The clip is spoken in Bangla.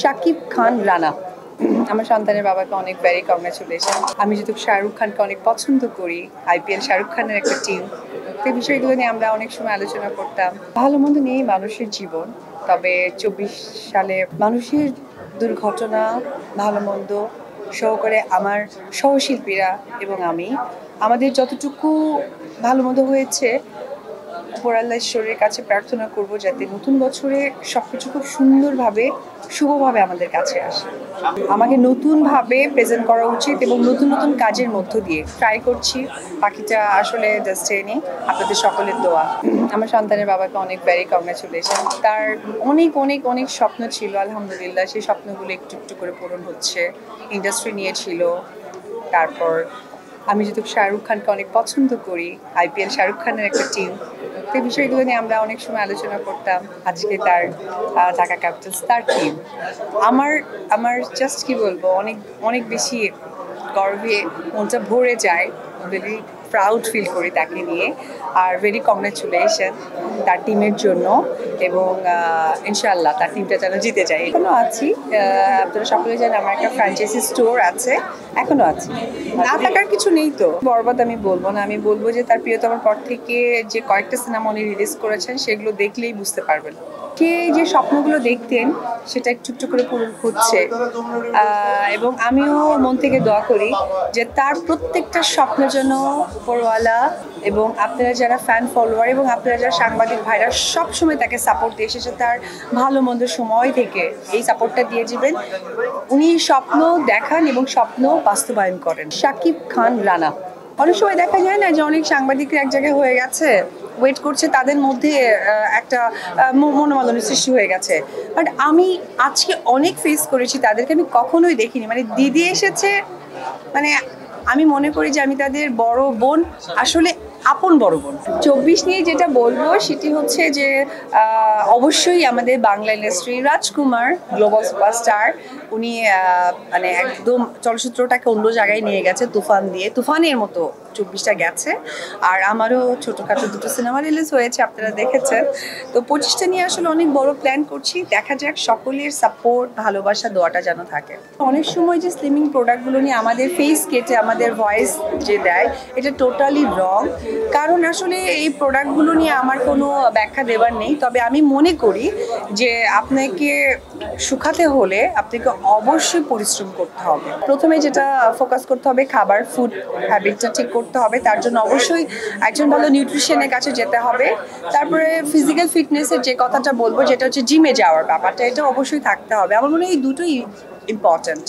শাকিব খান রানা আমার সন্তানের বাবাকে অনেক ভেরি কংগ্রাচুলেশন। আমি যেহেতু শাহরুখ খানকে অনেক পছন্দ করি, আইপিএল শাহরুখ খানের একটা টিম, সেই বিষয়গুলো নিয়ে আমরা অনেক সময় আলোচনা করতাম। ভালো মন্দ নিয়েই মানুষের জীবন, তবে 24 সালে মানুষের দুর্ঘটনা, ভালো মন্দ সহকারে আমার সহশিল্পীরা এবং আমি আমাদের যতটুকু ভালো মন্দ হয়েছে, উপরাল্লাহ ঈশ্বরের কাছে প্রার্থনা করব যাতে নতুন বছরে সবকিছু খুব সুন্দরভাবে শুভভাবে আমাদের কাছে আসে। আমাকে নতুনভাবে প্রেজেন্ট করা উচিত এবং নতুন নতুন কাজের মধ্য দিয়ে ট্রাই করছি। বাকিটা আসলে ডেস্টিনি, আপনাদের সকলের দোয়া। আমার সন্তানের বাবাকে অনেক ভেরি কংগ্রাচুলেশন। তার অনেক অনেক অনেক স্বপ্ন ছিল, আলহামদুলিল্লাহ সেই স্বপ্নগুলো একটু একটু করে পূরণ হচ্ছে। ইন্ডাস্ট্রি নিয়েছিল, তারপর আমি যেহেতু শাহরুখ খানকে অনেক পছন্দ করি, আইপিএল শাহরুখ খানের একটা টিম, সেই বিষয়গুলো নিয়ে আমরা অনেক সময় আলোচনা করতাম। আজকে তার ঢাকা ক্যাপিটালস তার টিম, আমার আমার জাস্ট কি বলবো, অনেক অনেক বেশি গর্বে মনটা ভরে যায়। ভেরি প্রাউড ফিল করি তাকে নিয়ে, আর ভেরি কংগ্রাচুলেশন তার টিমের জন্য, এবং ইনশাআল্লাহ তার টিমটা যেন জিতে যায়। এখনও আছি, আপনারা সকলে জানেন আমার একটা ফ্র্যাঞ্চাইজি স্টোর আছে, এখনও আছি। না থাকার কিছু নেই তো। বরবাদ আমি বলবো না, আমি বলবো যে তার প্রিয়তমার পর থেকে যে কয়েকটা সিনেমা উনি রিলিজ করেছেন সেগুলো দেখলেই বুঝতে পারবেন কে যে স্বপ্নগুলো দেখতেন সেটা একটু একটু করে পূরণ হচ্ছে। এবং আমিও মন থেকে দোয়া করি যে তার প্রত্যেকটা স্বপ্ন যেন উপরওয়ালা এবং আপনারা যারা ফ্যান ফলোয়ার এবং আপনারা যারা সাংবাদিক ভাইরা সবসময় তাকে সাপোর্ট দিয়ে এসেছে, তার ভালো মন্দ সময় থেকে এই সাপোর্টটা দিয়ে যাবেন। উনি স্বপ্ন দেখান এবং স্বপ্ন বাস্তবায়ন করেন। শাকিব খান রানা, অনেক সময় দেখা যায় না যে অনেক সাংবাদিকরা এক জায়গায় হয়ে গেছে, ওয়েট করছে, তাদের মধ্যে একটা মনোমালিন্য সৃষ্টি হয়ে গেছে। বাট আমি আজকে অনেক ফেস করেছি, তাদেরকে আমি কখনোই দেখিনি। মানে দিদি এসেছে, মানে আমি মনে করি যে আমি তাদের বড় বোন, আসলে আপন বড় বোন। 24 নিয়ে যেটা বলবো সেটি হচ্ছে যে অবশ্যই আমাদের বাংলা ইন্ডাস্ট্রি রাজকুমার গ্লোবাল সুপারস্টার, উনি মানে একদম চলচ্চিত্রটাকে অন্য জায়গায় নিয়ে গেছে তুফান দিয়ে, তুফানের মতো 24টা গেছে। আর আমারও ছোটোখাটো দুটো সিনেমা রিলিজ হয়েছে, আপনারা দেখেছেন। তো 25টা নিয়ে আসলে অনেক বড় প্ল্যান করছি, দেখা যাক সকলের সাপোর্ট ভালোবাসা দোয়াটা যেন থাকে। অনেক সময় যে স্লিমিং প্রোডাক্টগুলো নিয়ে আমাদের ফেস কেটে আমাদের ভয়েস যে দেয়, এটা টোটালি রং। কারণ আসলে এই প্রোডাক্টগুলো নিয়ে আমার কোনো ব্যাখ্যা দেওয়ার নেই, তবে আমি মনে করি যে আপনাকে শুকাতে হলে আপনাকে অবশ্যই পরিশ্রম করতে হবে। প্রথমে যেটা ফোকাস করতে হবে, খাবার ফুড হ্যাবিটটা ঠিক করতে হবে। তার জন্য অবশ্যই একজন ভালো নিউট্রিশনের কাছে যেতে হবে। তারপরে ফিজিক্যাল ফিটনেসের যে কথাটা বলবো, যেটা হচ্ছে জিমে যাওয়ার ব্যাপারটা, এটা অবশ্যই থাকতে হবে। আমার মনে হয় এই দুটোই ইম্পর্ট্যান্ট।